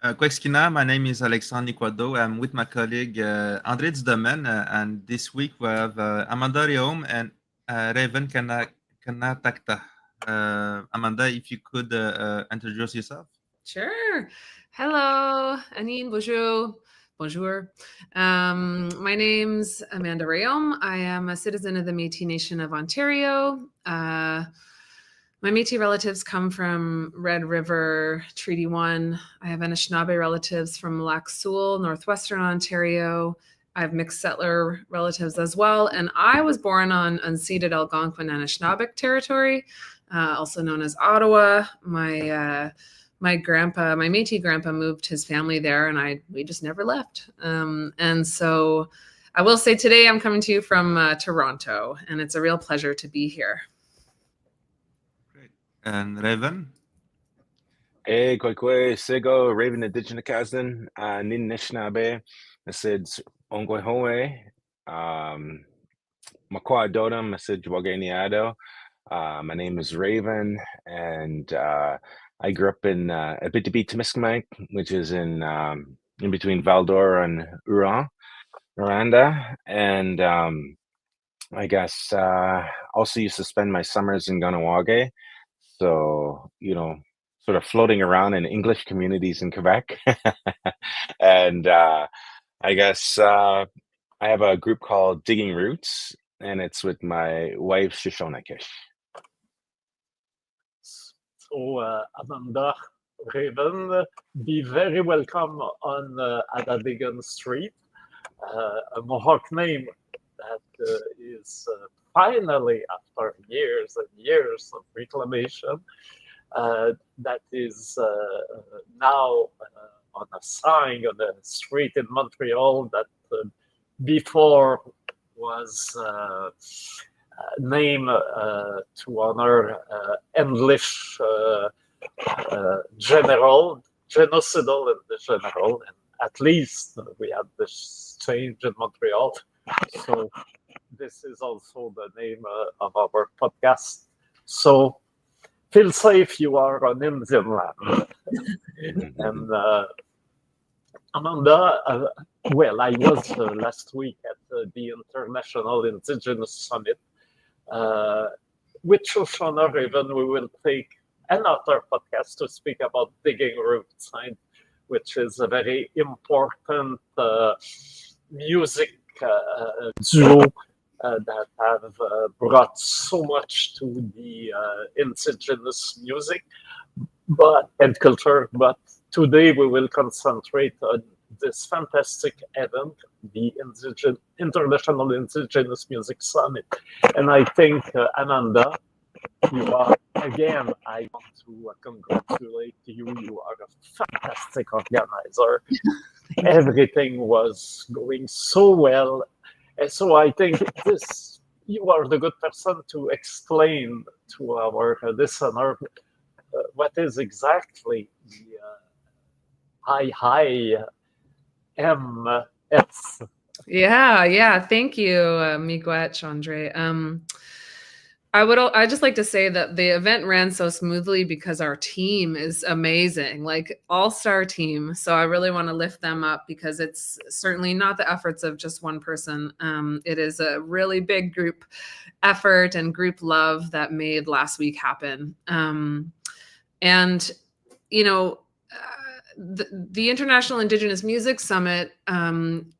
Kwekskina, my name is Alexandre Nequado. I'm with my colleague André Dudemaine, and this week we have Amanda Rheaume and Raven Kanatakta. Amanda, if you could introduce yourself. Sure. Hello, Anine, bonjour. Bonjour. My name's Amanda Rheaume. I am a citizen of the Métis Nation of Ontario. My Métis relatives come from Red River, Treaty 1. I have Anishinabe relatives from Lac Seul, northwestern Ontario. I have mixed settler relatives as well. And I was born on unceded Algonquin Anishinabe territory, also known as Ottawa. My grandpa, my Métis grandpa, moved his family there, and we just never left. And so I will say today I'm coming to you from Toronto, and it's a real pleasure to be here. Great. And Raven? Hey, Kwekwe, Sego, Raven Indigenous Cousin, Anishinabe, Winneway and Onkwehón, Nequado, Nequado. My name is Raven, and I grew up in Abitibi-Témiscamingue, which is in between Val-d'Or and Rwanda, and I guess also used to spend my summers in Kahnawà, so sort of floating around in English communities in Quebec, and I guess I have a group called Digging Roots, and it's with my wife Shoshonakish. So Amanda, Raven, be very welcome on Adadigan Street, a Mohawk name that is finally, after years and years of reclamation, that is now on a sign on the street in Montreal that before was named to honor English general, genocidal and the general, and at least we had this change in Montreal. So this is also the name of our podcast. So feel safe, you are on Indian land. And Amanda, well, I was last week at the International Indigenous Summit. With Shoshana Raven, we will take another podcast to speak about Digging Roots, which is a very important music duo that have brought so much to the indigenous music and culture. But today we will concentrate on this fantastic event, the International Indigenous Music Summit. And I think, Amanda, you are, again, I want to congratulate you. You are a fantastic organizer. Everything was going so well. And so I think you are the good person to explain to our listener what is exactly the IIMS. Yeah. Thank you, Miigwech, André. I'd just like to say that the event ran so smoothly because our team is amazing, like all-star team. So I really want to lift them up because it's certainly not the efforts of just one person. It is a really big group effort and group love that made last week happen. The International Indigenous Music Summit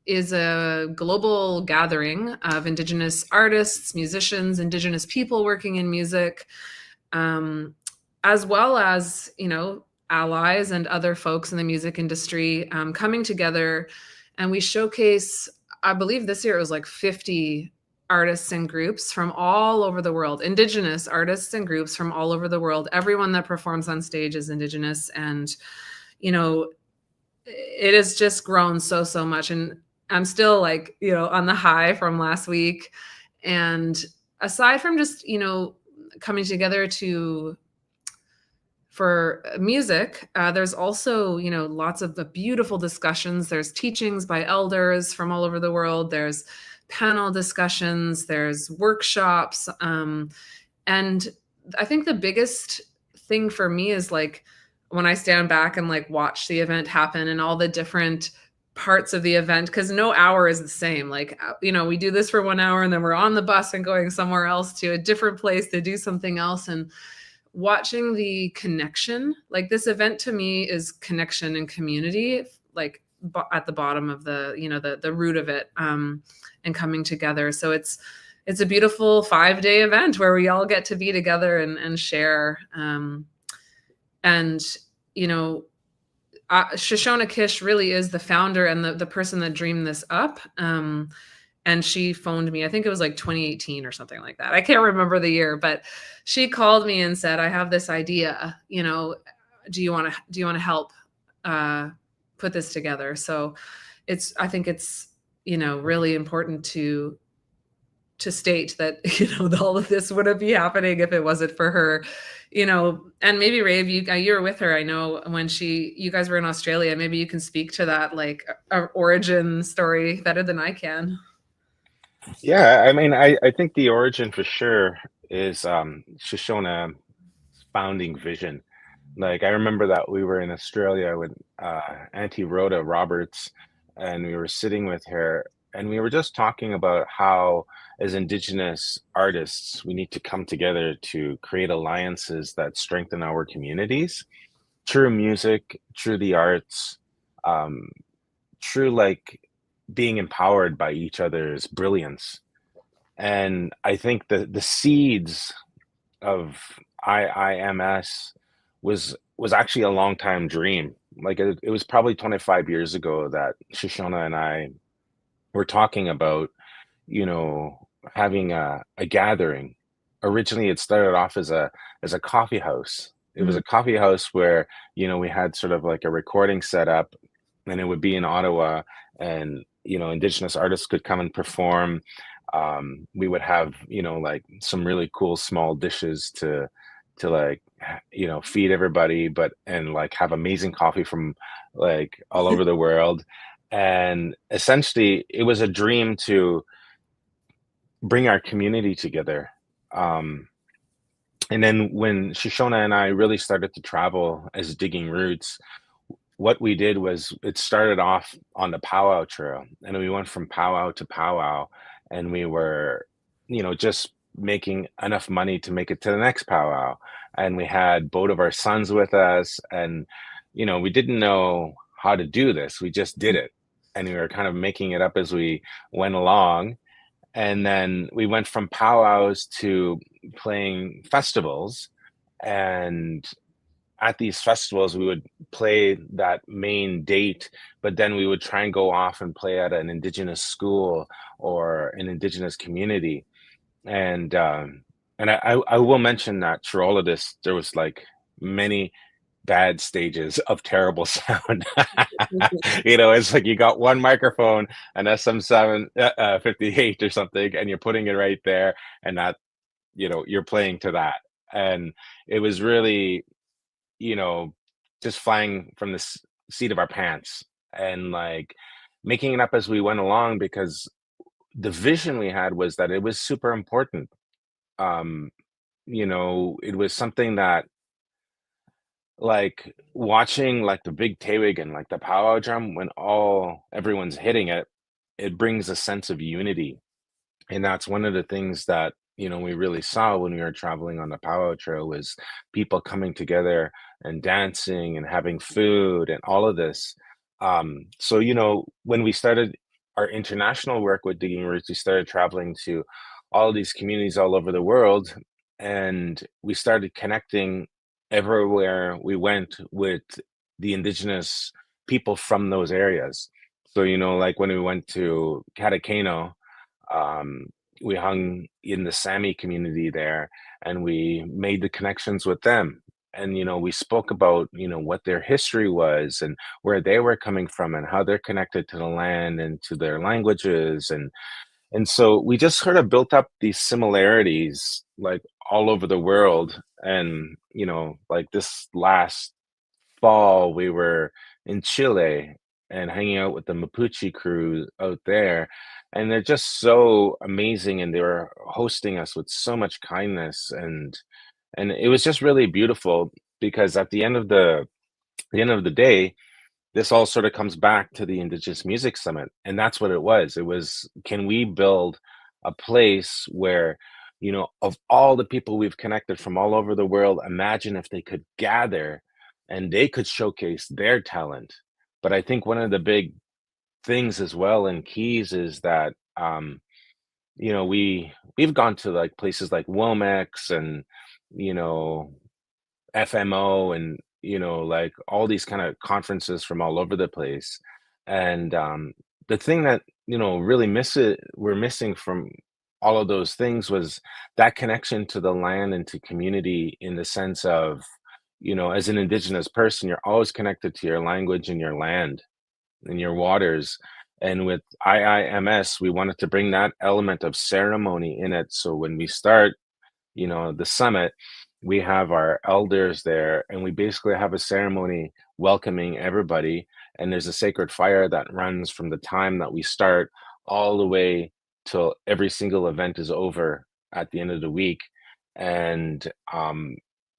is a global gathering of Indigenous artists, musicians, Indigenous people working in music, as well as, allies and other folks in the music industry coming together. And we showcase, I believe this year it was like 50 artists and groups from all over the world, Indigenous artists and groups from all over the world. Everyone that performs on stage is Indigenous, and it has just grown so much. And I'm still on the high from last week. And aside from just, coming together for music, there's also, lots of the beautiful discussions. There's teachings by elders from all over the world. There's panel discussions, there's workshops. And I think the biggest thing for me is when I stand back and like watch the event happen and all the different parts of the event, because no hour is the same. Like, you know, we do this for 1 hour and then we're on the bus and going somewhere else to a different place to do something else. And watching the connection, like this event to me is connection and community, like at the bottom of the, you know, the root of it, and coming together. So it's a beautiful 5-day event where we all get to be together and share. And, you know, Shoshona Kish really is the founder and the person that dreamed this up. And she phoned me, I think it was like 2018 or something like that. I can't remember the year, but she called me and said, I have this idea, you know, do you want to help put this together? So I think it's, you know, really important to state that, you know, all of this wouldn't be happening if it wasn't for her, you know. And maybe Rheaume, you were with her, I know, when you guys were in Australia. Maybe you can speak to that, like, origin story better than I can. Yeah, I mean, I think the origin for sure is Shoshona's founding vision. Like, I remember that we were in Australia with Auntie Rhoda Roberts, and we were sitting with her, and we were just talking about how, as Indigenous artists, we need to come together to create alliances that strengthen our communities through music, through the arts, through like being empowered by each other's brilliance. And I think the seeds of IIMS was actually a long time dream. Like it was probably 25 years ago that Shoshona and I were talking about, you know, having a gathering. Originally, it started off as a coffee house. It was a coffee house where, you know, we had sort of like a recording set up, and it would be in Ottawa, and, you know, Indigenous artists could come and perform. We would have, you know, like some really cool small dishes to like, you know, feed everybody, and like have amazing coffee from like all over the world. And essentially it was a dream to bring our community together. And then when Shoshona and I really started to travel as Digging Roots, what we did was it started off on the powwow trail, and we went from powwow to powwow, and we were, you know, just making enough money to make it to the next powwow. And we had both of our sons with us, and, you know, we didn't know how to do this. We just did it. And we were kind of making it up as we went along. And then we went from powwows to playing festivals. And at these festivals, we would play that main date, but then we would try and go off and play at an Indigenous school or an Indigenous community. And I will mention that through all of this, there was like many bad stages of terrible sound. You know, it's like you got one microphone, an SM7 58 or something, and you're putting it right there, and that, you know, you're playing to that. And it was really, you know, just flying from the seat of our pants, and like making it up as we went along, because the vision we had was that it was super important. You know, it was something that, like, watching like the big tewig and like the powwow drum, when everyone's hitting it, it brings a sense of unity. And that's one of the things that, you know, we really saw when we were traveling on the powwow trail, was people coming together and dancing and having food and all of this. So, you know, when we started our international work with Digging Roots, we started traveling to all these communities all over the world, and we started connecting everywhere we went with the Indigenous people from those areas. So, you know, like when we went to Katakeno, we hung in the Sami community there, and we made the connections with them. And, you know, we spoke about, you know, what their history was and where they were coming from and how they're connected to the land and to their languages. And so we just sort of built up these similarities like all over the world. And, you know, like this last fall, we were in Chile and hanging out with the Mapuche crew out there. And they're just so amazing, and they were hosting us with so much kindness. And it was just really beautiful, because at the end of the the end of the day, this all sort of comes back to the Indigenous Music Summit. And that's what it was. It was, can we build a place where, you know, of all the people we've connected from all over the world, imagine if they could gather and they could showcase their talent. But I think one of the big things as well and keys is that, you know, we've gone to like places like Womex and, you know, FMO and, you know, like all these kind of conferences from all over the place. And the thing that, you know, really we're missing from all of those things was that connection to the land and to community, in the sense of, you know, as an Indigenous person, you're always connected to your language and your land and your waters. And with IIMS, we wanted to bring that element of ceremony in it. So when we start, you know, the summit, we have our elders there, and we basically have a ceremony welcoming everybody. And there's a sacred fire that runs from the time that we start all the way till every single event is over at the end of the week. And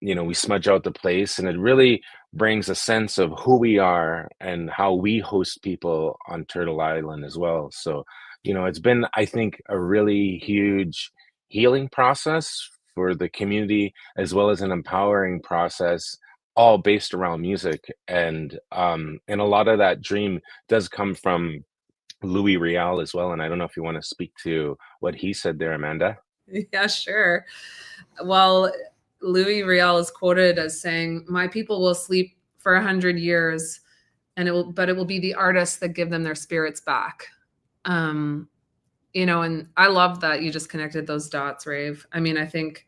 you know, we smudge out the place, and it really brings a sense of who we are and how we host people on Turtle Island as well. So, you know, it's been, I think, a really huge healing process for the community, as well as an empowering process, all based around music. And a lot of that dream does come from Louis Riel as well. And I don't know if you want to speak to what he said there, Amanda. Yeah, sure. Well, Louis Riel is quoted as saying, "My people will sleep for 100 years, and it will be the artists that give them their spirits back." You know, and I love that you just connected those dots, Rave. I mean, I think,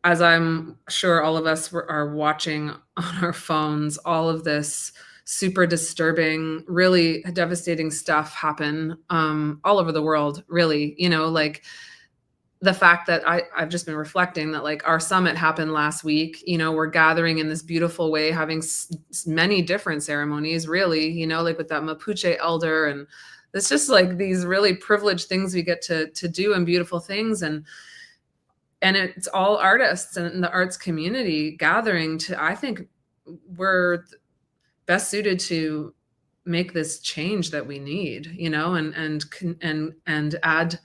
as I'm sure all of us are watching on our phones, all of this super disturbing, really devastating stuff happen all over the world, really, you know, like the fact that I've just been reflecting that, like, our summit happened last week, you know, we're gathering in this beautiful way, having many different ceremonies, really, you know, like with that Mapuche elder, and it's just like these really privileged things we get to do, and beautiful things. And it's all artists and the arts community gathering to, I think we're best suited to make this change that we need, you know, and add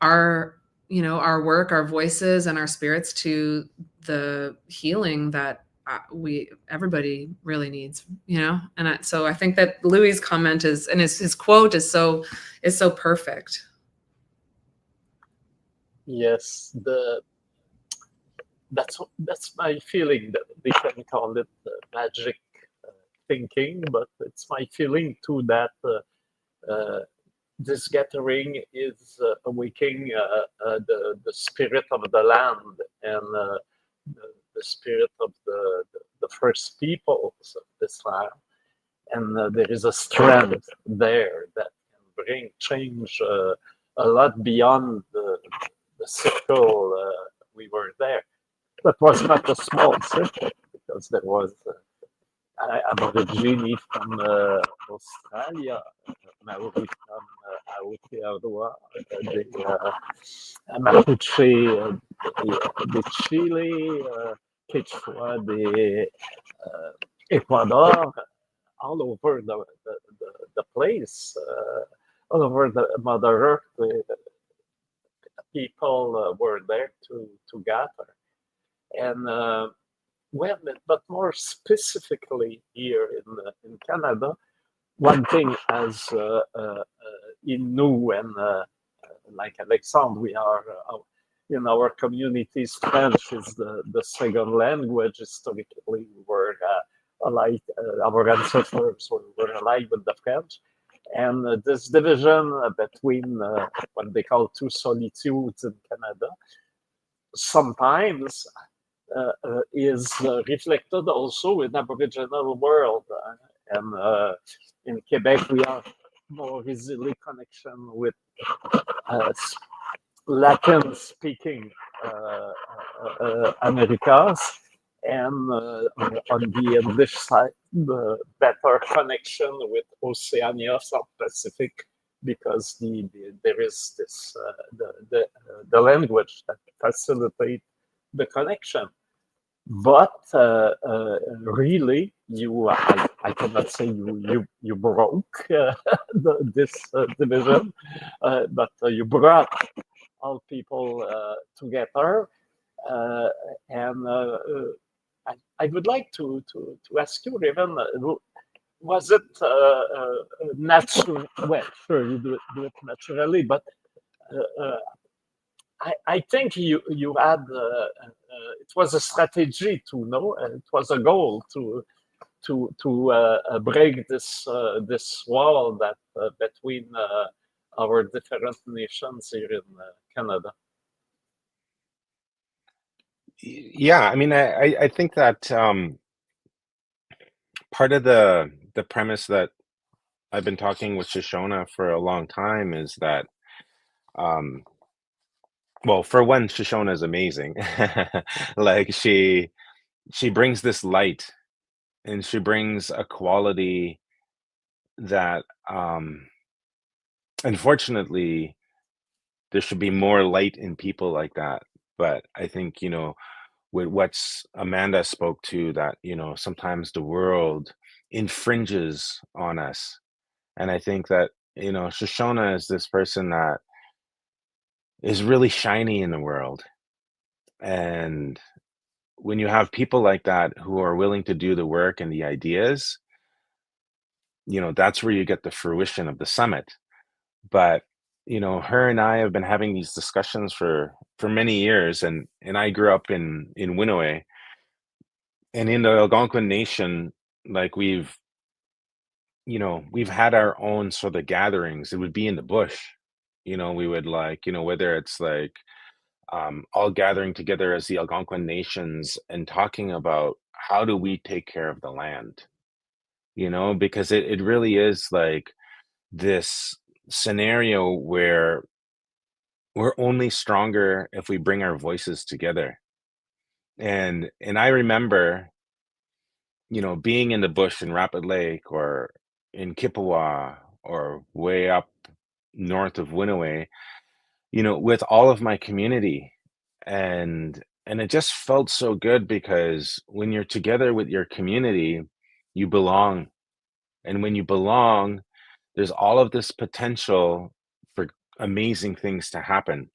our, you know, our work, our voices, and our spirits to the healing that everybody really needs, you know. And so I think that Louis' comment is, and his quote is so perfect. Yes, that's my feeling, that they can call it magic thinking, but it's my feeling too that this gathering is awakening the spirit of the land, and the spirit of the first peoples of this land. And there is a strength there that can bring change a lot beyond the circle we were there. That was not a small circle, because there was Aborigine from Australia, Maori from Aotearoa, Mapuche de Chile, Quechua de Ecuador, all over the place, all over the Mother Earth. People were there to gather. And well, but more specifically here in Canada, one thing, as Innu and like Alexandre, we are in our communities, French is the second language. Historically, we were allied, our ancestors were allied with the French. And this division between what they call two solitudes in Canada sometimes is reflected also in Aboriginal world. And in Quebec, we are more easily connection with Latin-speaking Americas, and on the English side, the better connection with Oceania, South Pacific, because there is this the language that facilitates the connection. but really, I cannot say you broke this division, but you brought all people together, and I would like to ask you, Rheaume, was it natural? Well, sure, you do it naturally, but I think you had it was a strategy to know, and it was a goal to break this this wall that between our different nations here in Canada. Yeah, I mean, I think that part of the premise that I've been talking with Shoshona for a long time is that, well, for one, Shoshona is amazing. Like she brings this light, and she brings a quality that, unfortunately, there should be more light in people like that. But I think, with what's Amanda spoke to, that, sometimes the world infringes on us. And I think that, Shoshona is this person that is really shiny in the world. And when you have people like that who are willing to do the work and the ideas, that's where you get the fruition of the summit. But, her and I have been having these discussions for many years, and I grew up in Winneway, and in the Algonquin Nation, like we've had our own sort of gatherings. It would be in the bush. We would, like, whether it's like all gathering together as the Algonquin nations and talking about how do we take care of the land, because it really is like this scenario where we're only stronger if we bring our voices together. And I remember, being in the bush in Rapid Lake or in Kippawa or way up north of Winneway, with all of my community. And it just felt so good because when you're together with your community, you belong. And when you belong, there's all of this potential for amazing things to happen.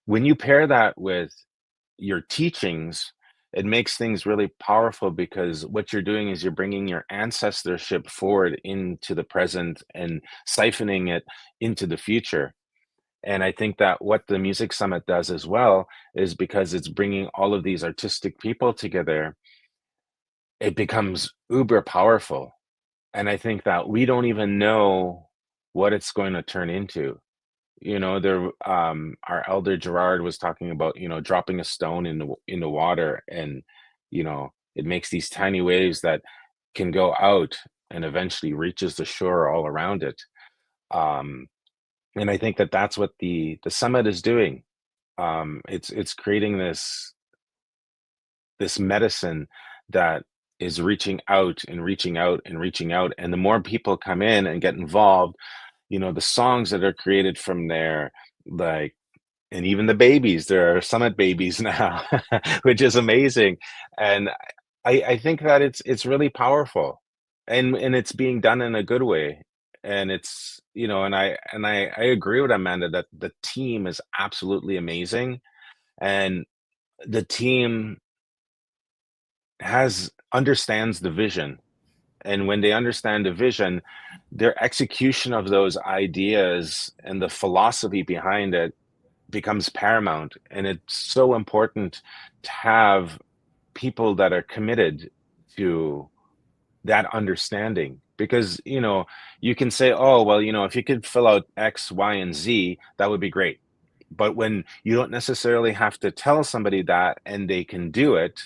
When you pair that with your teachings, it makes things really powerful because what you're doing is you're bringing your ancestorship forward into the present and siphoning it into the future. And I think that what the Music Summit does as well is because it's bringing all of these artistic people together, it becomes uber powerful. And I think that we don't even know what it's going to turn into. There, our elder Gerard was talking about, dropping a stone in the water, and, it makes these tiny waves that can go out and eventually reaches the shore all around it. And I think that that's what the summit is doing. It's creating this medicine that is reaching out and reaching out and reaching out. And the more people come in and get involved, the songs that are created from there, like, and even the babies, there are summit babies now, which is amazing. And I think that it's really powerful, and it's being done in a good way. And it's, and I agree with Amanda that the team is absolutely amazing. And the team understands the vision. And when they understand the vision, their execution of those ideas and the philosophy behind it becomes paramount. And it's so important to have people that are committed to that understanding, because you can say, oh well, if you could fill out X, Y, and Z, that would be great. But when you don't necessarily have to tell somebody that, and they can do it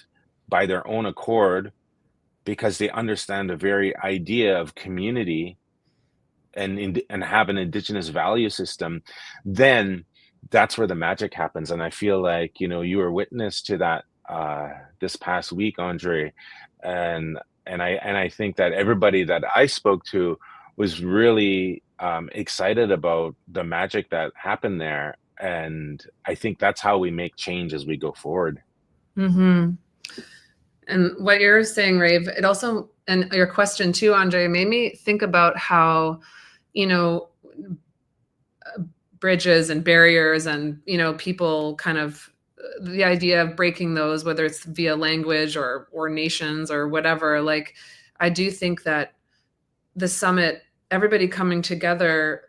by their own accord because they understand the very idea of community and have an indigenous value system, then that's where the magic happens. And I feel like, you were witness to that this past week, André. And I think that everybody that I spoke to was really excited about the magic that happened there. And I think that's how we make change as we go forward. Mm-hmm. And what you're saying, Rave, it also, and your question too, André, made me think about how, you know, bridges and barriers and, you know, people kind of, the idea of breaking those, whether it's via language or nations or whatever, like, I do think that the summit, everybody coming together,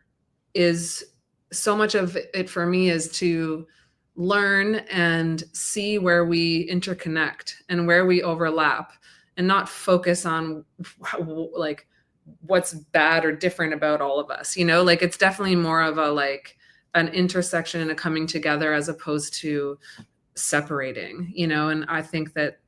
is so much of it for me is to learn and see where we interconnect and where we overlap, and not focus on like what's bad or different about all of us, you know, like it's definitely more of a like an intersection and a coming together as opposed to separating, you know. And I think that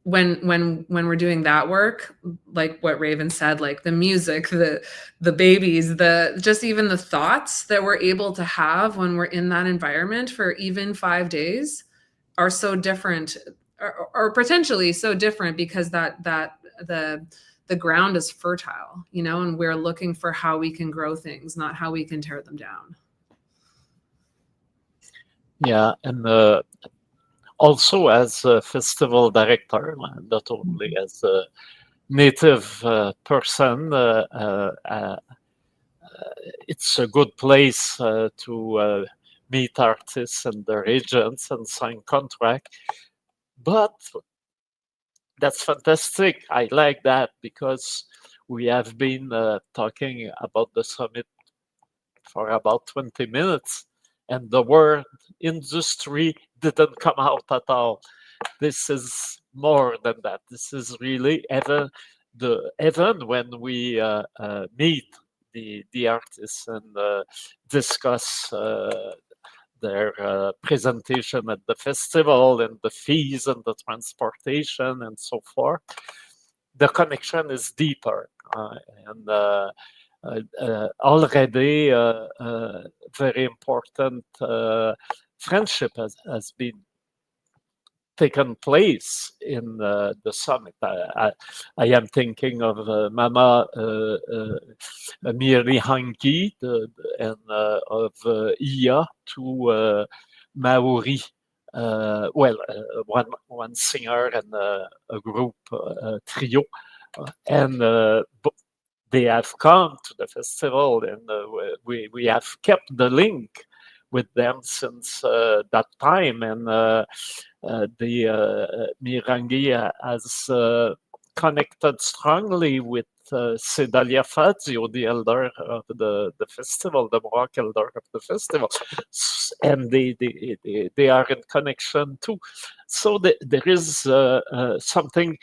when we're doing that work, like what Raven said, like the music, the babies, the just even the thoughts that we're able to have when we're in that environment for even 5 days are so different, or potentially so different, because that the ground is fertile, you know, and we're looking for how we can grow things, not how we can tear them down. Yeah, and also as a festival director, not only as a native person, it's a good place to meet artists and their agents and sign contract. But that's fantastic. I like that, because we have been talking about the summit for about 20 minutes, and the word industry didn't come out at all. This is more than that. This is really even when we meet the artists and discuss their presentation at the festival and the fees and the transportation and so forth, the connection is deeper, and already very important friendship has been taken place in the summit. I am thinking of Mama Miri Hangi and of Iya to Maori. One singer and a group, trio, and they have come to the festival, and we have kept the link with them since that time. And the Mirangi has connected strongly with Sedalia Fazio, the elder of the festival, the Mohawk elder of the festival, and they are in connection too. So there is something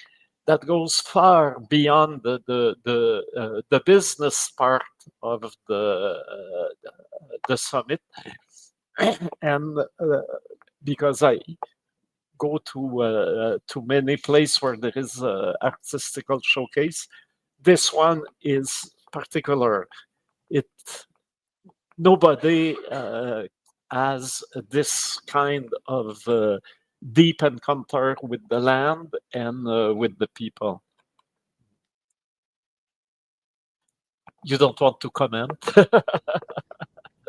that goes far beyond the business part of the summit, and because I go to many places where there is artistical showcase, this one is particular. Nobody has this kind of deep encounter with the land and with the people. You don't want to comment?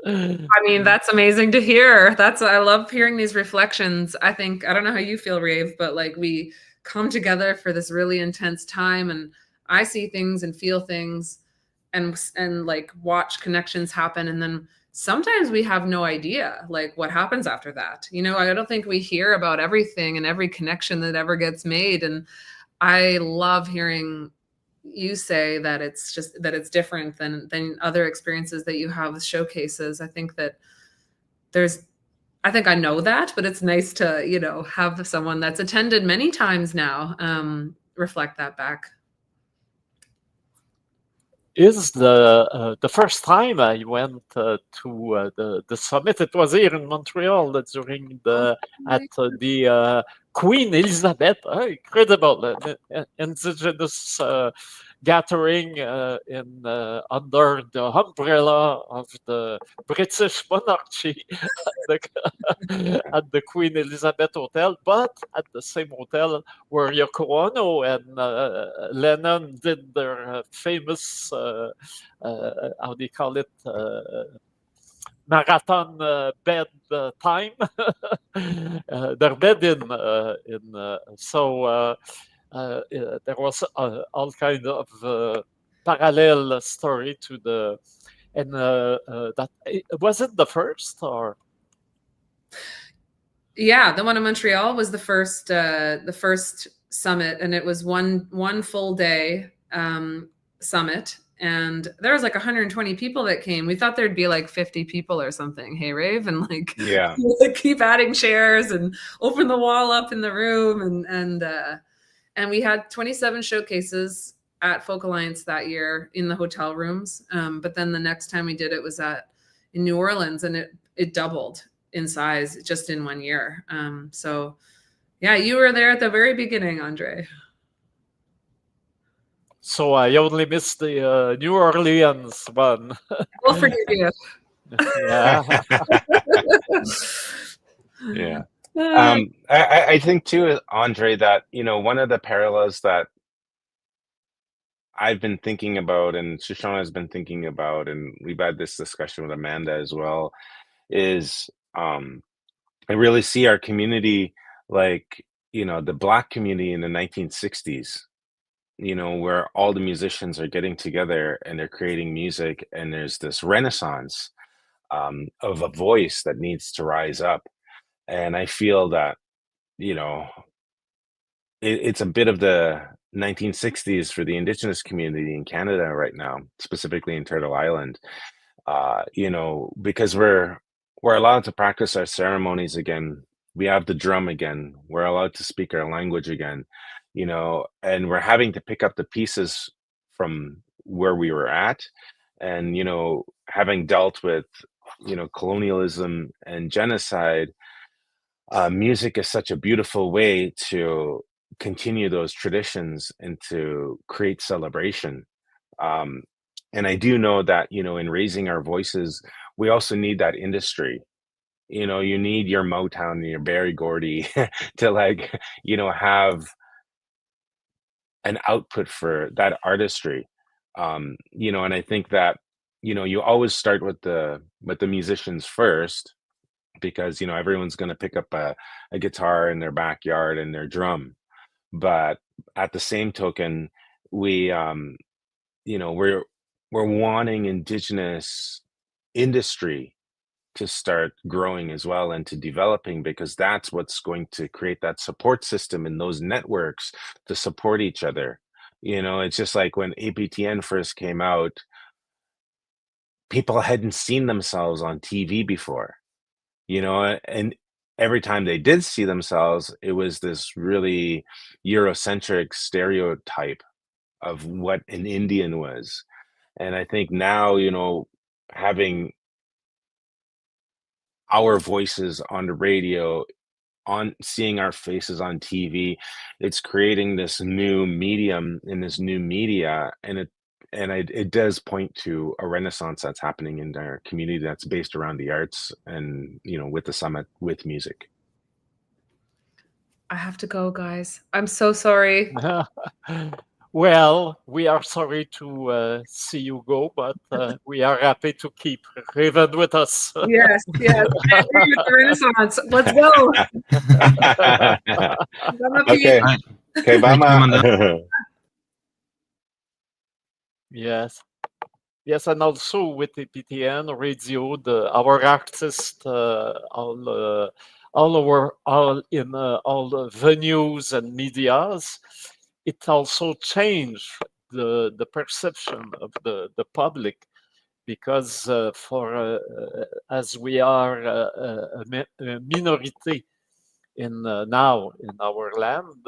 I mean, that's amazing to hear. I love hearing these reflections. I think, I don't know how you feel, Rave, but like we come together for this really intense time, and I see things and feel things and like watch connections happen. And then sometimes we have no idea like what happens after that. You know, I don't think we hear about everything and every connection that ever gets made. And I love hearing you say that it's different than other experiences that you have with showcases. I think that I think I know that, but it's nice to, you know, have someone that's attended many times now reflect that back. Is the first time I went to the summit. It was here in Montreal during at the Queen Elizabeth, incredible indigenous gathering in under the umbrella of the British monarchy at the Queen Elizabeth Hotel, but at the same hotel where Yoko Ono and Lennon did their famous how do you call it, marathon bed time. Their bed so there was all kind of parallel story to the, and that was it the first or? Yeah, the one in Montreal was the first summit, and it was one full day summit, and there was like 120 people that came. We thought there'd be like 50 people or something. Hey, Rave, and like Yeah, keep adding chairs and open the wall up in the room, and we had 27 showcases at Folk Alliance that year in the hotel rooms. But then the next time we did it was in New Orleans, and it doubled in size just in 1 year. So yeah, you were there at the very beginning, André. So I only missed the New Orleans one. We'll forgive you. Yeah. yeah. I think too, Andre, that one of the parallels that I've been thinking about, and Shoshana has been thinking about, and we've had this discussion with Amanda as well, is I really see our community like the Black community in the 1960s. Where all the musicians are getting together and they're creating music, and there's this renaissance of a voice that needs to rise up. And I feel that, it's a bit of the 1960s for the Indigenous community in Canada right now, specifically in Turtle Island, because we're allowed to practice our ceremonies again. We have the drum again. We're allowed to speak our language again, and we're having to pick up the pieces from where we were at. And, having dealt with, colonialism and genocide, music is such a beautiful way to continue those traditions and to create celebration. And I do know that, in raising our voices, we also need that industry. You need your Motown and your Berry Gordy to have an output for that artistry. And I think that, you always start with the musicians first, because, everyone's going to pick up a guitar in their backyard and their drum. But at the same token, we're wanting Indigenous industry to start growing as well and to developing, because that's what's going to create that support system and those networks to support each other. It's just like when APTN first came out, people hadn't seen themselves on TV before, and every time they did see themselves, it was this really Eurocentric stereotype of what an Indian was. And I think now, having our voices on the radio, on seeing our faces on TV, it's creating this new medium in this new media, and it does point to a renaissance that's happening in our community that's based around the arts and, with the summit, with music. I have to go, guys. I'm so sorry. Well, we are sorry to see you go, but we are happy to keep Raven with us. Yes. I agree with the Renaissance. Let's go. Okay. Okay, Bama. Yes, and also with the PTN radio, our artists, all in all the venues and medias, it also changed the perception of the public, because as we are a minority now in our land,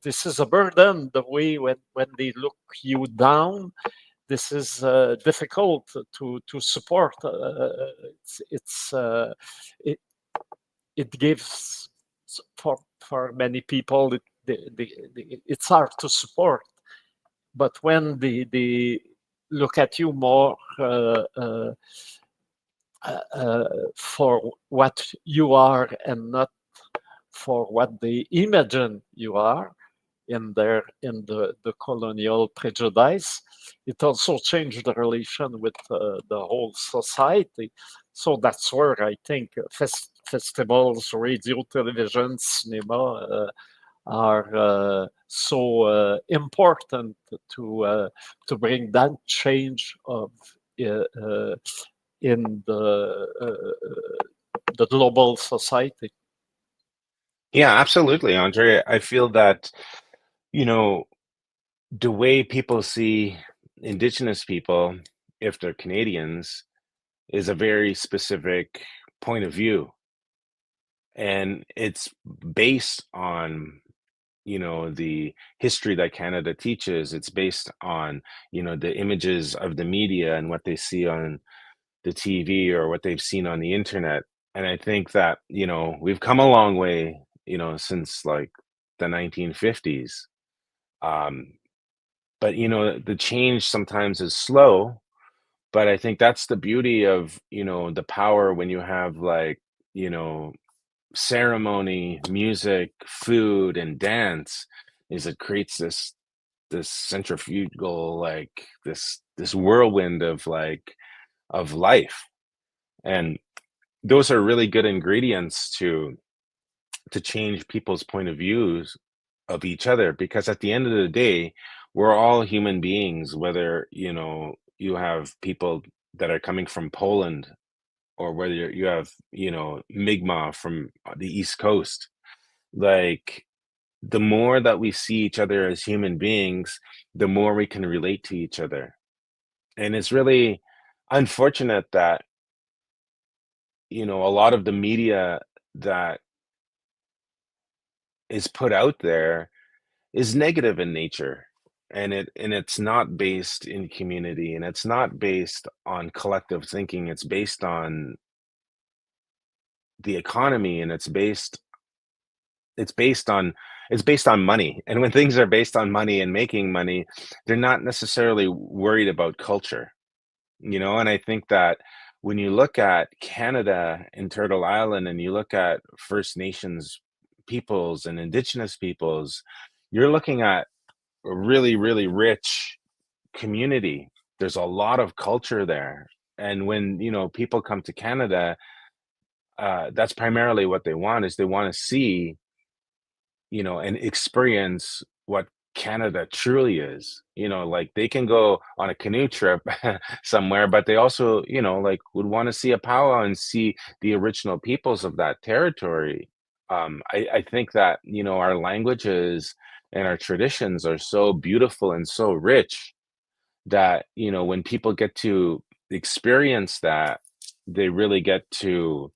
this is a burden. The way when they look you down, this is difficult to support. It gives for many people. It's hard to support, but when they look at you more for what you are and not for what they imagine you are, in the colonial prejudice. It also changed the relation with the whole society. So that's where I think festivals, radio, television, cinema are so important to bring that change of in the global society. Yeah, absolutely, Andre. I feel that, you know, the way people see Indigenous people, if they're Canadians, is a very specific point of view. And it's based on, the history that Canada teaches. It's based on, the images of the media and what they see on the TV or what they've seen on the internet. And I think that, we've come a long way, since like the 1950s. But, the change sometimes is slow. But I think that's the beauty of, the power when you have like, ceremony, music, food, and dance, is it creates this centrifugal, like this whirlwind of life. And those are really good ingredients to change people's point of views of each other, because at the end of the day, we're all human beings, whether you have people that are coming from Poland, or whether you have Mi'kmaq from the East Coast. Like, the more that we see each other as human beings, the more we can relate to each other. And it's really unfortunate that a lot of the media that is put out there is negative in nature, and it's not based in community, and it's not based on collective thinking. It's based on the economy, and it's based on money. And when things are based on money and making money, they're not necessarily worried about culture. And I think that when you look at Canada and Turtle Island, and you look at First Nations peoples and Indigenous peoples, you're looking at a really, really rich community. There's a lot of culture there. And when, people come to Canada, that's primarily what they want. Is they want to see, and experience what Canada truly is. Like, they can go on a canoe trip somewhere, but they also, like, would want to see a powwow and see the original peoples of that territory. I think that, our languages and our traditions are so beautiful and so rich that, when people get to experience that, they really get to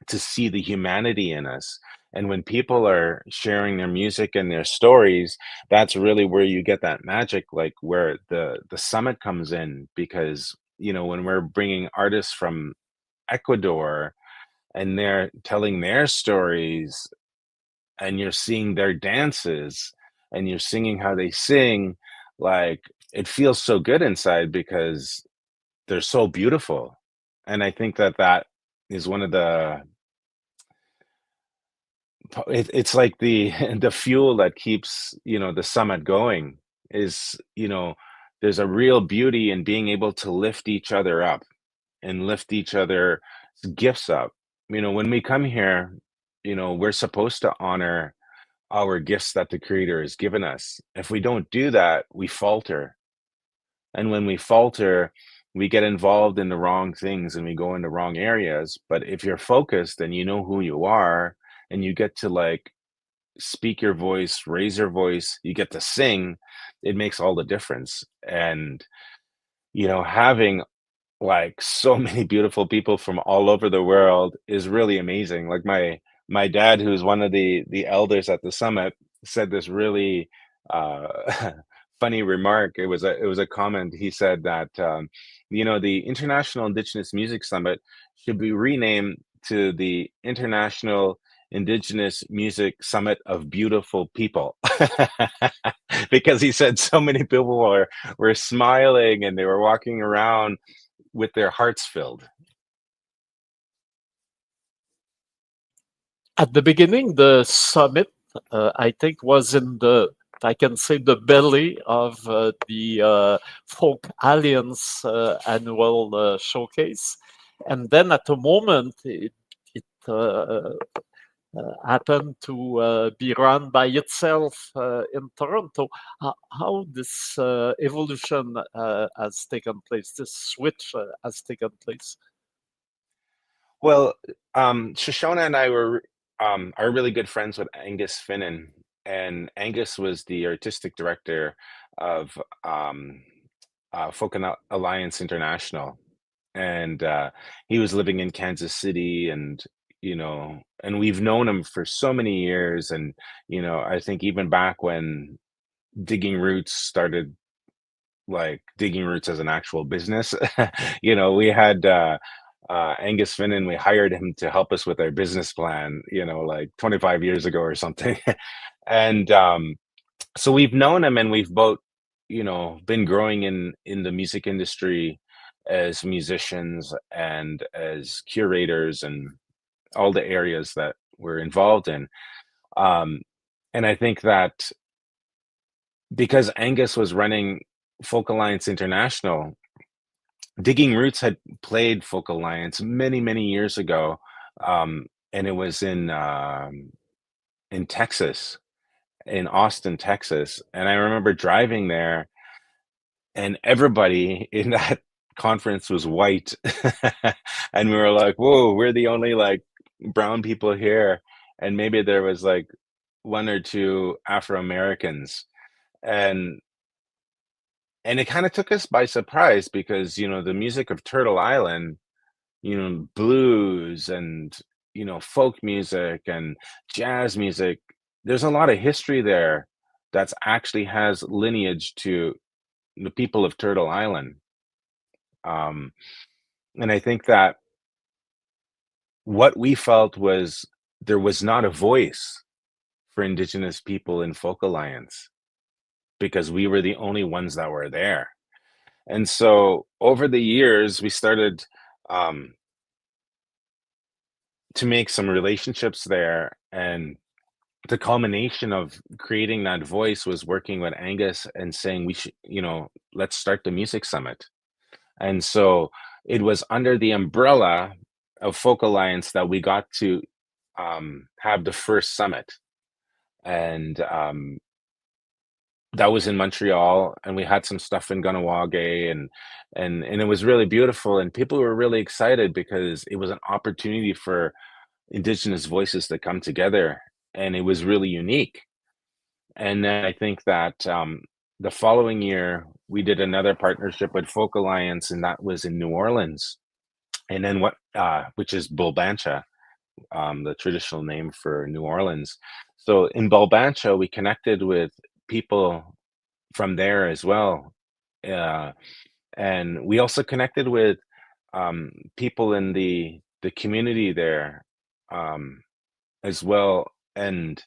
see the humanity in us. And when people are sharing their music and their stories, that's really where you get that magic, like where the summit comes in. Because when we're bringing artists from Ecuador, and they're telling their stories, and you're seeing their dances, and you're singing how they sing, like, it feels so good inside, because they're so beautiful. And I think that that is one of it's like the the fuel that keeps the summit going. Is there's a real beauty in being able to lift each other up, and lift each other's gifts up. When we come here, we're supposed to honor our gifts that the creator has given us. If we don't do that, we falter. And when we falter, we get involved in the wrong things, and we go into wrong areas. But if you're focused, and you know who you are, and you get to like speak your voice, raise your voice, you get to sing, it makes all the difference. And having like so many beautiful people from all over the world is really amazing. Like, my dad, who's one of the elders at the summit, said this really funny remark. It was a comment. He said that the International Indigenous Music Summit should be renamed to the International Indigenous Music Summit of Beautiful People. Because he said so many people were smiling, and they were walking around with their hearts filled. At the beginning, the summit, I think, was in the I can say, the belly of the Folk Alliance annual showcase. And then at the moment, it happened to be run by itself in Toronto. How this evolution has taken place, this switch has taken place? Well, Shoshona and I are really good friends with Angus Finnan, and Angus was the artistic director of Folk Alliance International, and he was living in Kansas City, and and we've known him for so many years, and I think even back when Digging Roots started, like Digging Roots as an actual business, we had Angus Finnan. We hired him to help us with our business plan, like 25 years ago or something. And so we've known him, and we've both, been growing in the music industry as musicians and as curators and all the areas that we're involved in. And I think that because Angus was running Folk Alliance International, Digging Roots had played Folk Alliance many, many years ago, and it was in Texas, in Austin, Texas. And I remember driving there, and everybody in that conference was white, and we were like, "Whoa, we're the only like brown people here," and maybe there was like one or two Afro Americans, and it kind of took us by surprise because the music of Turtle Island, blues and folk music and jazz music, there's a lot of history there that's actually has lineage to the people of Turtle Island. And I think that what we felt was there was not a voice for Indigenous people in Folk Alliance because we were the only ones that were there. And so over the years, we started to make some relationships there. And the culmination of creating that voice was working with Angus and saying, we should, let's start the music summit. And so it was under the umbrella of Folk Alliance that we got to have the first summit. And that was in Montreal, and we had some stuff in Kahnawà, and it was really beautiful, and people were really excited because it was an opportunity for Indigenous voices to come together, and it was really unique. And then I think that the following year we did another partnership with Folk Alliance, and that was in New Orleans, and then which is Bulbancha, the traditional name for New Orleans. So in Bulbancha, we connected with people from there as well, and we also connected with people in the community there as well, and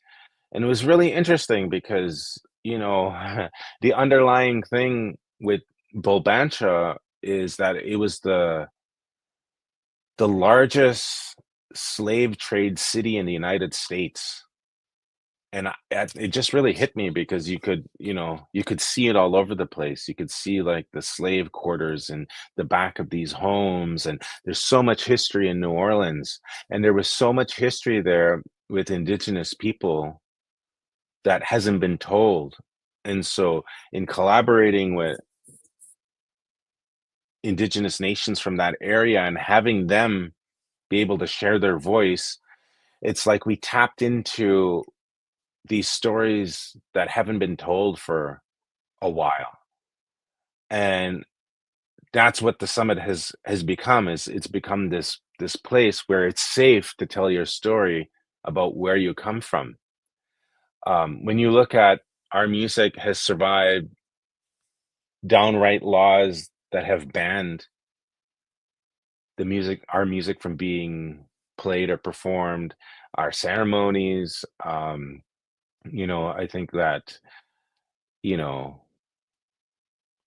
it was really interesting because the underlying thing with Bulbancha is that it was the largest slave trade city in the United States. And it just really hit me because you could see it all over the place. You could see like the slave quarters in the back of these homes, and there's so much history in New Orleans, and there was so much history there with Indigenous people that hasn't been told. And so in collaborating with Indigenous nations from that area and having them be able to share their voice, it's like we tapped into these stories that haven't been told for a while. And that's what the summit has become. It's become this place where it's safe to tell your story about where you come from. When you look at our music has survived downright laws that have banned our music from being played or performed, our ceremonies. I think that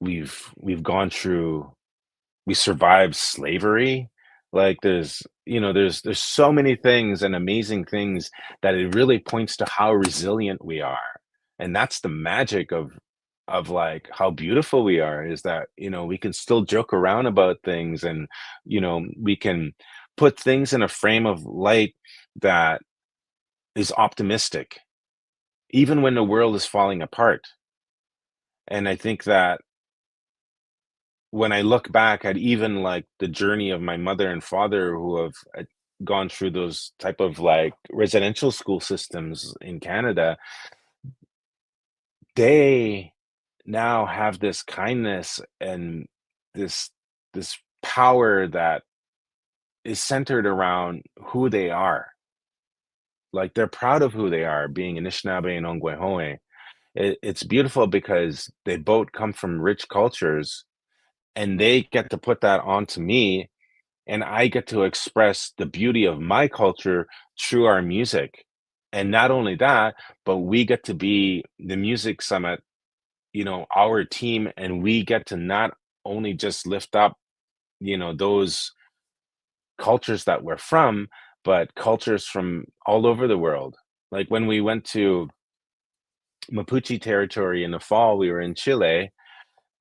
we've gone through, we survived slavery. Like there's so many things and amazing things that it really points to how resilient we are. And that's the magic of like how beautiful we are, is that, we can still joke around about things, and, we can put things in a frame of light that is optimistic, even when the world is falling apart. And I think that when I look back at even like the journey of my mother and father, who have gone through those type of like residential school systems in Canada, they now have this kindness and this power that is centered around who they are. Like, they're proud of who they are, being Anishinabe and Onkwehón. It's beautiful because they both come from rich cultures, and they get to put that onto me, and I get to express the beauty of my culture through our music. And not only that, but we get to be the music summit, our team, and we get to not only just lift up, those cultures that we're from, but cultures from all over the world. Like when we went to Mapuche territory in the fall, we were in Chile,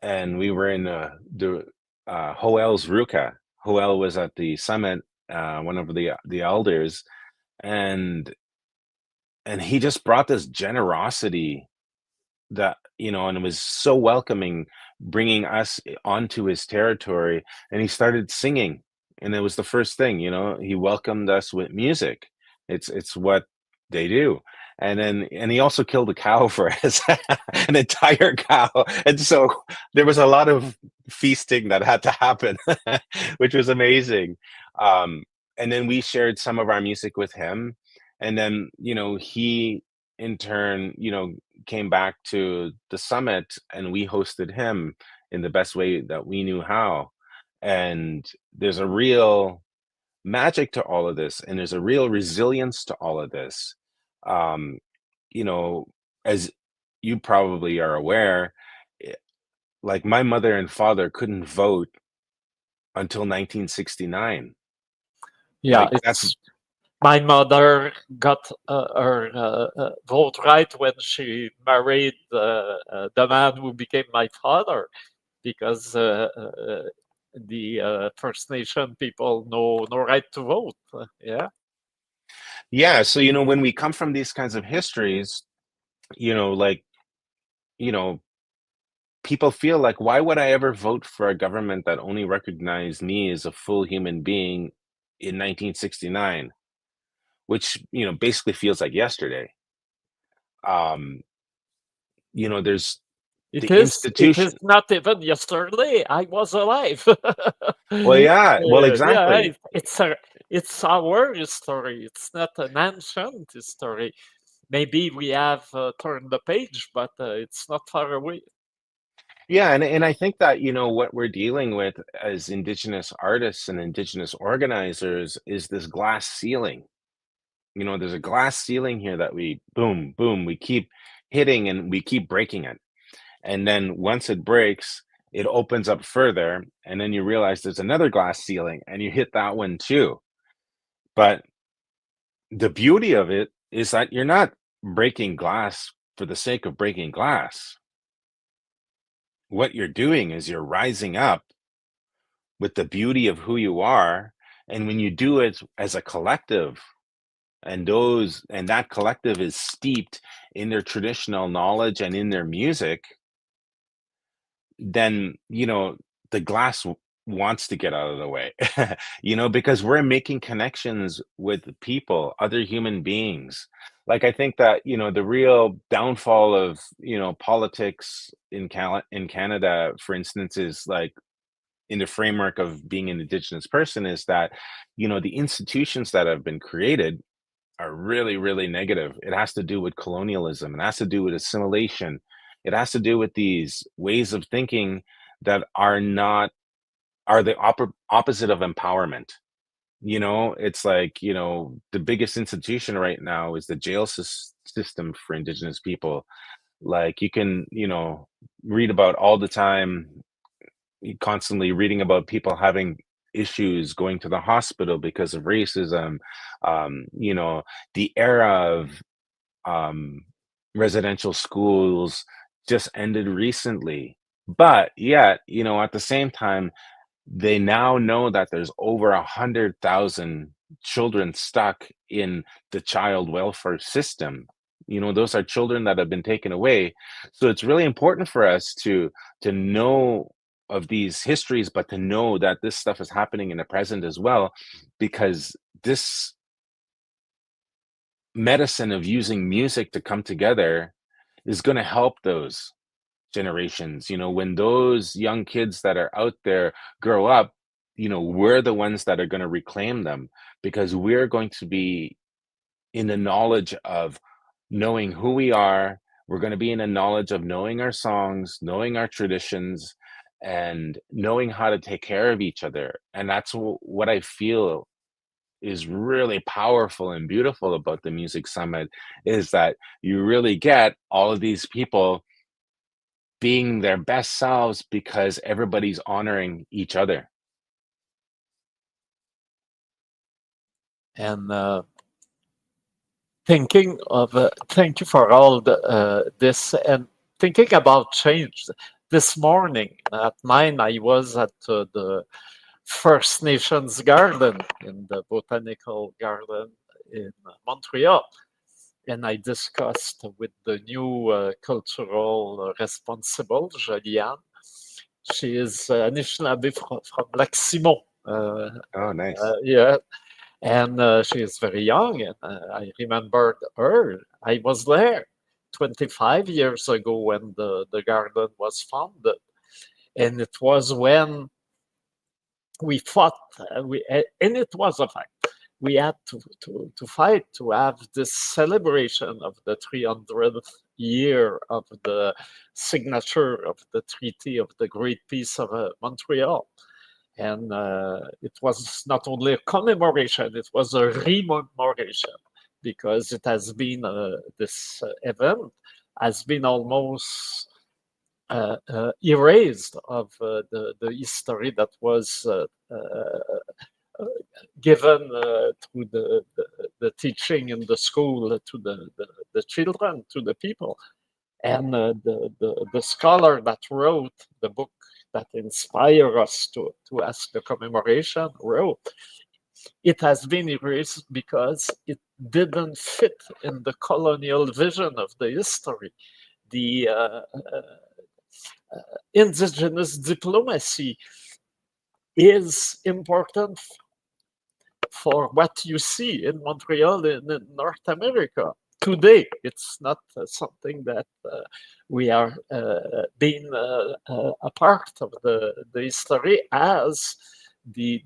and we were in the Joel's Ruca. Joel was at the summit, one of the elders, and he just brought this generosity that, and it was so welcoming, bringing us onto his territory, and he started singing, and it was the first thing, he welcomed us with music. It's what they do. And he also killed a cow for us, an entire cow. And so there was a lot of feasting that had to happen, which was amazing. And then we shared some of our music with him, and then he in turn came back to the summit, and we hosted him in the best way that we knew how. And there's a real magic to all of this, and there's a real resilience to all of this. um as you probably are aware, like my mother and father couldn't vote until 1969. Yeah, Like, that's my mother got her vote right when she married the man who became my father, because the First Nation people no right to vote. yeah. So when we come from these kinds of histories, like, people feel like, why would I ever vote for a government that only recognized me as a full human being in 1969, which basically feels like yesterday. There's the It is institution. not even yesterday. I was alive. Well, yeah, well, Yeah, exactly. it's our history. It's not an ancient history. Maybe we have turned the page, but it's not far away. Yeah, and I think that what we're dealing with as Indigenous artists and Indigenous organizers is this glass ceiling. There's a glass ceiling here that we boom, boom, we keep hitting, and we keep breaking it. And then once it breaks, it opens up further, and then you realize there's another glass ceiling, and you hit that one too. But the beauty of it is that you're not breaking glass for the sake of breaking glass. What you're doing is you're rising up with the beauty of who you are. And when you do it as a collective, and that collective is steeped in their traditional knowledge and in their music, then the glass wants to get out of the way. Because we're making connections with people, other human beings. Like, I think that the real downfall of politics in Canada, for instance, is like, in the framework of being an Indigenous person, is that the institutions that have been created are really, really negative. It has to do with colonialism. It has to do with assimilation. It has to do with these ways of thinking that are the opposite of empowerment. It's like, the biggest institution right now is the jail system for Indigenous people. Like, you can, read about all the time, constantly reading about people having issues going to the hospital because of racism. The era of residential schools just ended recently. But yet, at the same time, they now know that there's over 100,000 children stuck in the child welfare system. Those are children that have been taken away. So it's really important for us to know of these histories, but to know that this stuff is happening in the present as well, because this medicine of using music to come together is going to help those generations. When those young kids that are out there grow up, we're the ones that are going to reclaim them, because we're going to be in the knowledge of knowing who we are. We're going to be in the knowledge of knowing our songs, knowing our traditions, and knowing how to take care of each other. And that's what I feel is really powerful and beautiful about the Music Summit, is that you really get all of these people being their best selves because everybody's honoring each other. And thinking of, thank you for all this, and thinking about change. This morning at 9, I was at the First Nations Garden in the Botanical Garden in Montreal. And I discussed with the new cultural responsible, Joliane. She is Anishinabe from Lac Simon. Oh, nice. Yeah. And she is very young, and I remembered her. I was there 25 years ago when the garden was founded. And it was when we fought, and it was a fact. We had to fight to have this celebration of the 300th year of the signature of the Treaty of the Great Peace of Montreal. And it was not only a commemoration, it was a rememoration, because it has been, this event has been almost erased of the history that was given through the teaching in the school to the children, to the people. And the scholar that wrote the book that inspired us to ask the commemoration wrote, it has been erased because it didn't fit in the colonial vision of the history. The indigenous diplomacy is important for what you see in Montreal in North America. Today, it's not something that we are being a part of the history as the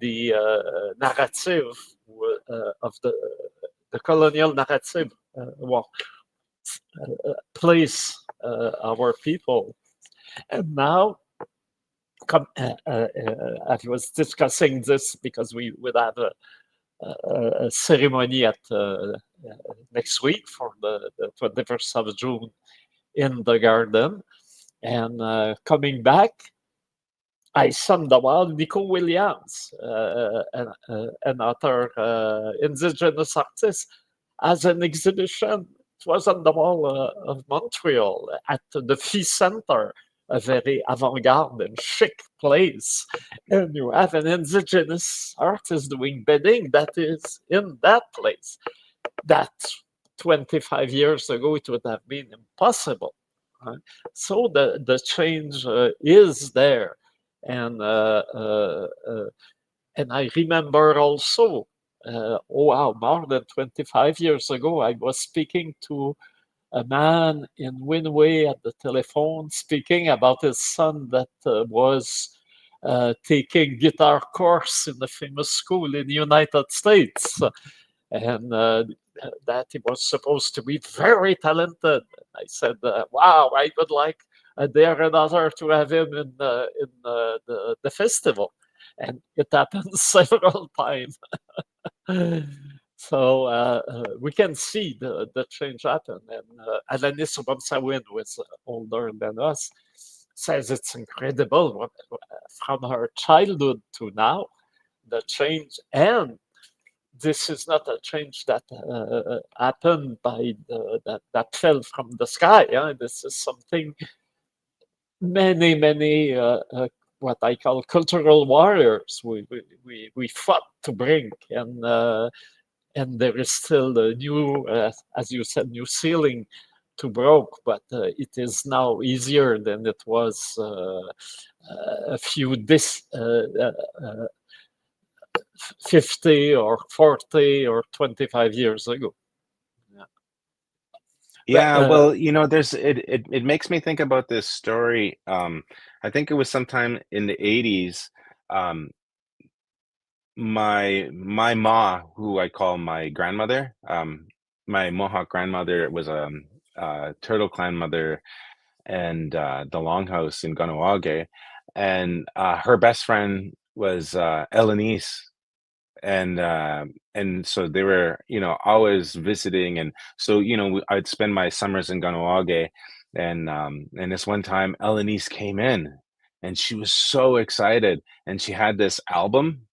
narrative of the colonial narrative place our people. And now, I was discussing this because we would have a ceremony at next week for the 21st of June in the garden. And coming back, I summed about Nico Williams, another indigenous artist, as an exhibition. It was on the wall of Montreal at the Phi Center, a very avant-garde and chic place. And you have an indigenous artist doing bedding that is in that place. That 25 years ago, it would have been impossible. Right? So the change is there. And I remember also, more than 25 years ago, I was speaking to a man in Winneway at the telephone, speaking about his son that was taking guitar course in the famous school in the United States. And that he was supposed to be very talented. I said, wow, I would like a day or another to have him in the festival. And it happened several times. So we can see the change happen. And Alanis Obamsawin, who is older than us, says it's incredible from her childhood to now, the change. And this is not a change that happened by that fell from the sky. This is something many what I call cultural warriors we fought to bring, and there is still a new, as you said, new ceiling to broke, but it is now easier than it was a few 50 or 40 or 25 years ago. Yeah, well, there's it makes me think about this story. I think it was sometime in the 80s. My ma, who I call my grandmother, my Mohawk grandmother was a Turtle Clan mother and the Longhouse in Kahnawà, and her best friend was Elenise, and so they were always visiting, and so I'd spend my summers in Kahnawà, and this one time Elenise came in and she was so excited, and she had this album,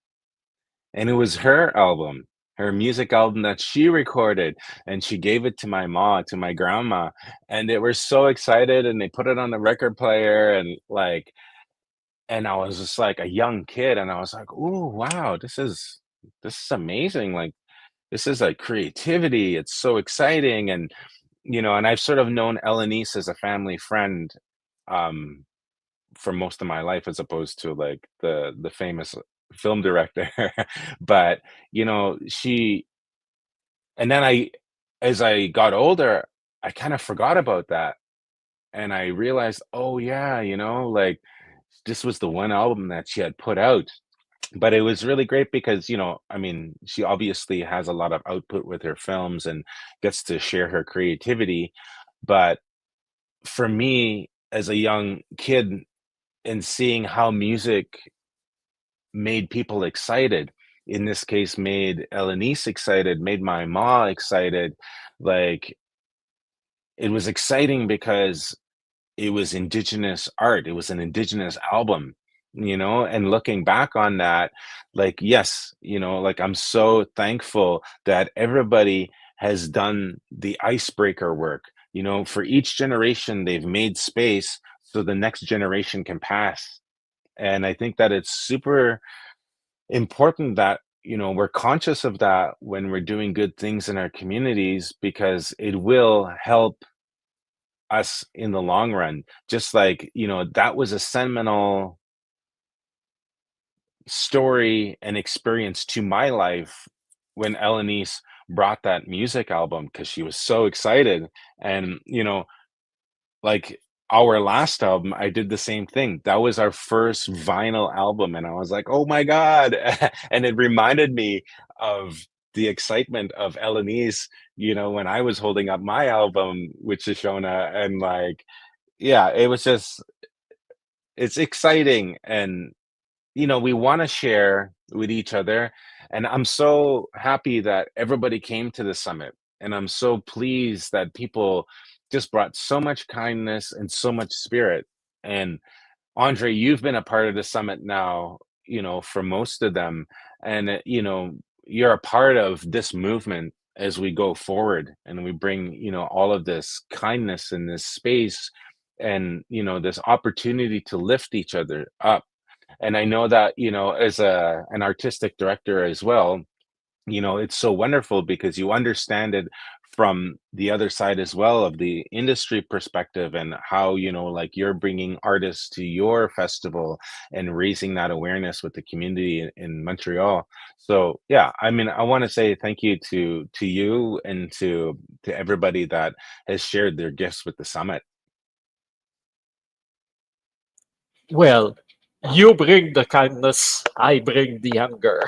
and it was her album, her music album that she recorded, and she gave it to my grandma, and they were so excited, and they put it on the record player, and I was just like a young kid, and I was like, "Ooh, wow, this is amazing. Like, this is like creativity. It's so exciting." And and I've sort of known Elenise as a family friend for most of my life, as opposed to like the famous film director. But she, and then as I got older, I kind of forgot about that, and I realized, oh yeah, like this was the one album that she had put out. But it was really great because I mean, she obviously has a lot of output with her films and gets to share her creativity. But for me, as a young kid, and seeing how music made people excited, in this case made Elenise excited, made my ma excited, like it was exciting because it was Indigenous art, it was an Indigenous album, and looking back on that, like, yes, like I'm so thankful that everybody has done the icebreaker work. For each generation they've made space so the next generation can pass. And I think that it's super important that we're conscious of that when we're doing good things in our communities, because it will help us in the long run. Just like that was a seminal story and experience to my life when Elenise brought that music album, because she was so excited. And like our last album, I did the same thing. That was our first vinyl album, and I was like, oh my god. And it reminded me of the excitement of Elenise, when I was holding up my album with Shoshona, and like, yeah, it was just, it's exciting. And we want to share with each other, and I'm so happy that everybody came to the summit, and I'm so pleased that people just brought so much kindness and so much spirit. And Andre, you've been a part of the summit now, for most of them, and you're a part of this movement as we go forward, and we bring all of this kindness in this space, and this opportunity to lift each other up. And I know that as an artistic director as well, it's so wonderful because you understand it from the other side as well, of the industry perspective, and how like you're bringing artists to your festival and raising that awareness with the community in Montreal. So yeah, I mean, I want to say thank you to you and to everybody that has shared their gifts with the summit. Well, you bring the kindness, I bring the anger.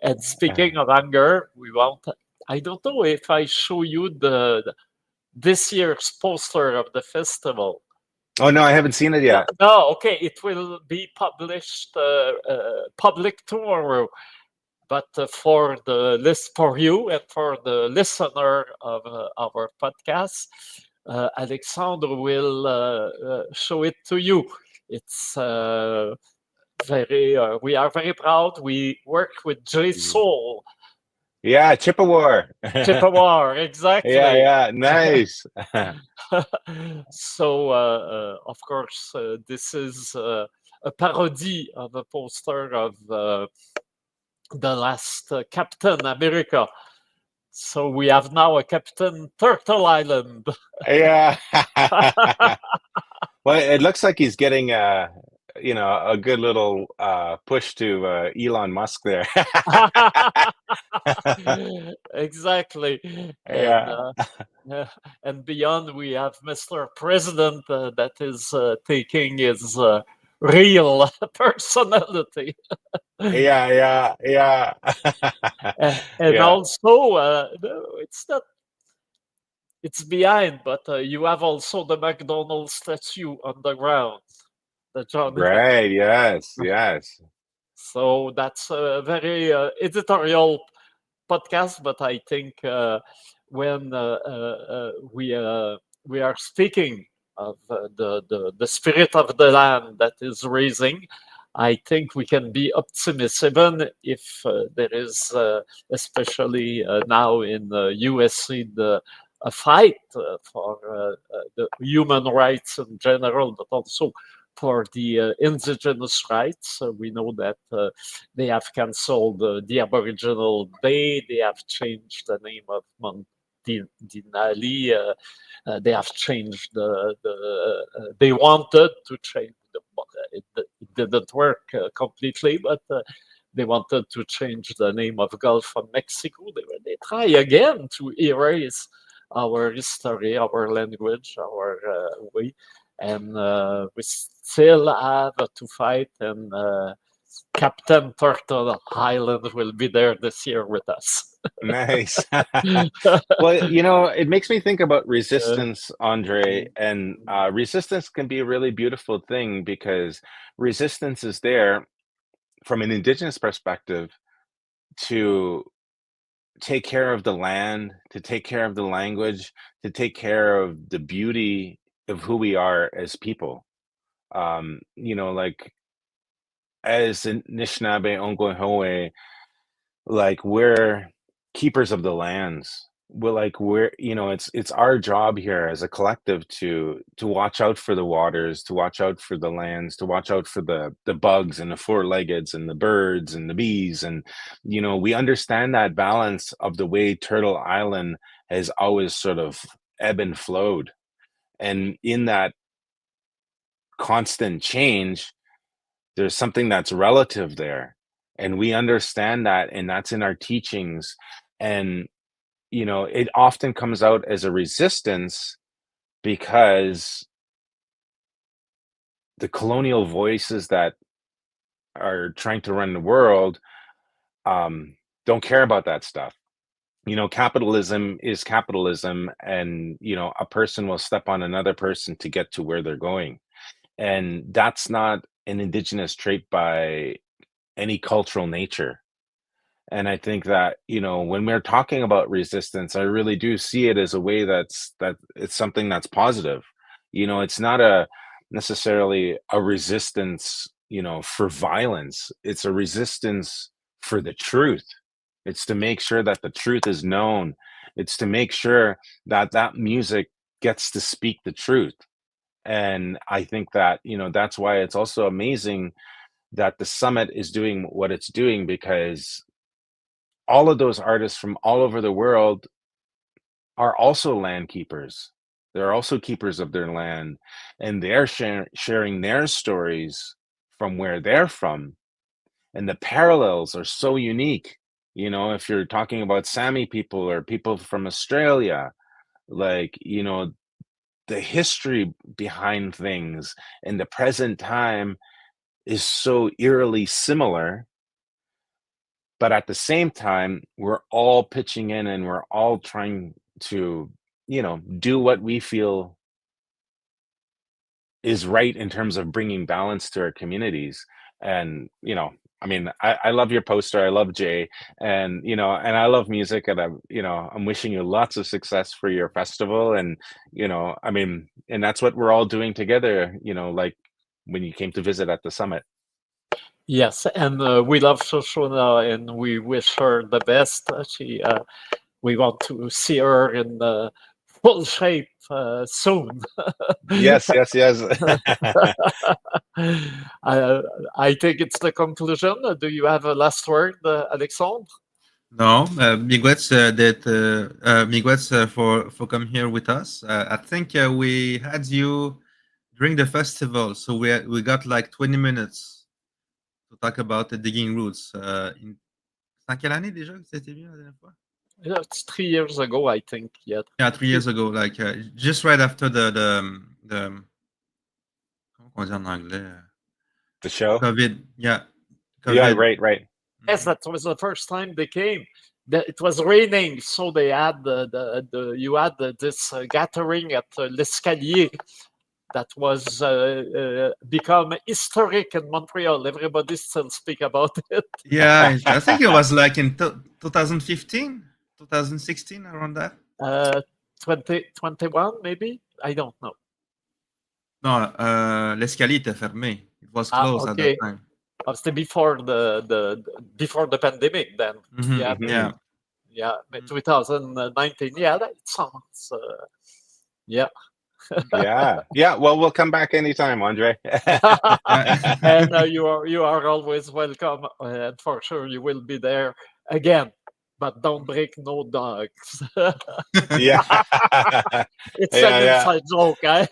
And speaking of anger, I don't know if I show you this year's poster of the festival. Oh no, I haven't seen it yet. No, okay, it will be published public tomorrow. But for you and for the listener of our podcast, Alexandre will show it to you. It's we are very proud. We work with J Soul. Yeah, Chippewa. Chippewa, exactly. Yeah, nice. So, of course, this is a parody of a poster of the last Captain America. So we have now a Captain Turtle Island. Yeah. Well, it looks like he's getting a good little push to Elon Musk there. Exactly. Yeah. And beyond, we have Mr. President that is taking his real personality. Yeah. And Yeah. also, it's not. It's behind, but you have also the McDonald's statue on the ground. The John. Right. Yes. So that's a very editorial podcast, but I think when we are speaking of the spirit of the land that is raising, I think we can be optimistic, even if there is, especially now in the USC, a fight for the human rights in general, but also for the indigenous rights. We know that they have cancelled the Aboriginal Day. They have changed the name of Mount Denali. They have changed they wanted to change it didn't work completely, but they wanted to change the name of Gulf of Mexico. They try again to erase our history, our language, our way, and we still have to fight, and Captain Turtle Island will be there this year with us. Nice. Well, it makes me think about resistance, Andre, and resistance can be a really beautiful thing because resistance is there from an Indigenous perspective to take care of the land, to take care of the language, to take care of the beauty of who we are as people. Like as Anishinabe Algonquin, like we're keepers of the lands. We're it's our job here as a collective to watch out for the waters, to watch out for the lands, to watch out for the bugs and the four-leggeds and the birds and the bees. And we understand that balance of the way Turtle Island has always sort of ebb and flowed. And in that constant change, there's something that's relative there. And we understand that, and that's in our teachings. And it often comes out as a resistance because the colonial voices that are trying to run the world don't care about that stuff. Capitalism is capitalism, and a person will step on another person to get to where they're going. And that's not an Indigenous trait by any cultural nature. And I think that, when we're talking about resistance, I really do see it as a way that it's something that's positive. It's not necessarily a resistance, for violence. It's a resistance for the truth. It's to make sure that the truth is known. It's to make sure that that music gets to speak the truth. And I think that, that's why it's also amazing that the summit is doing what it's doing, because all of those artists from all over the world are also land keepers. They're also keepers of their land, and they're sharing their stories from where they're from. And the parallels are so unique. If you're talking about Sami people or people from Australia, like, the history behind things and the present time is so eerily similar. But at the same time, we're all pitching in and we're all trying to, do what we feel is right in terms of bringing balance to our communities. And, I love your poster. I love Jay, and, and I love music, and I'm wishing you lots of success for your festival. And, and that's what we're all doing together, like when you came to visit at the summit. Yes, and we love Shoshona, and we wish her the best. We want to see her in full shape soon. Yes. I think it's the conclusion. Do you have a last word, Alexandre? No, miigwech for come here with us. I think we had you during the festival, so we got like 20 minutes to talk about the digging roots. C'est en quelle année déjà que c'était venu la dernière fois? It's 3 years ago, I think. Yeah, 3 years ago, like just right after the comment on dit en anglais? The show. COVID. Yeah. COVID. Yeah, right. Yes, that was the first time they came. It was raining, so they had this gathering at l'Escalier that was become historic in Montreal. Everybody still speak about it. Yeah, I think it was like in 2015, 2016, around that. 2021 maybe? I don't know. No, l'escalier était fermé. It was closed at that time. C'était before the pandemic then. Mm-hmm. Yeah, 2019. Yeah, that sounds. Yeah. Yeah. Well, we'll come back anytime, André. And you are always welcome, and for sure you will be there again. But don't break no dogs. Yeah. It's an inside joke. Yeah.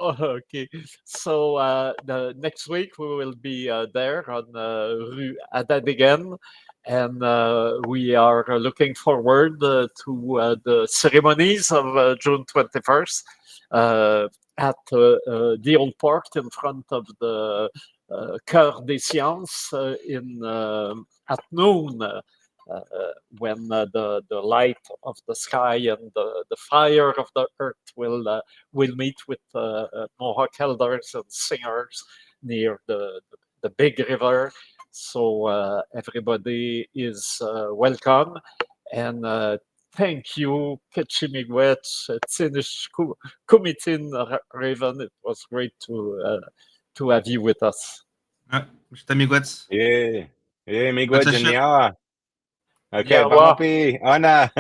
Okay. So the next week we will be there on Rue again, and we are looking forward to the ceremonies of June 21st at the old port in front of the Cœur des Sciences at noon, when the light of the sky and the fire of the earth will meet with Mohawk elders and singers near the big river. So everybody is welcome, and thank you, Ketchimigwech, Tsinish Kumitin, Raven. It was great to have you with us. Miigwech. Yeah, miigwech, Niawa. Okay, Niawa. Bamapi, Ana.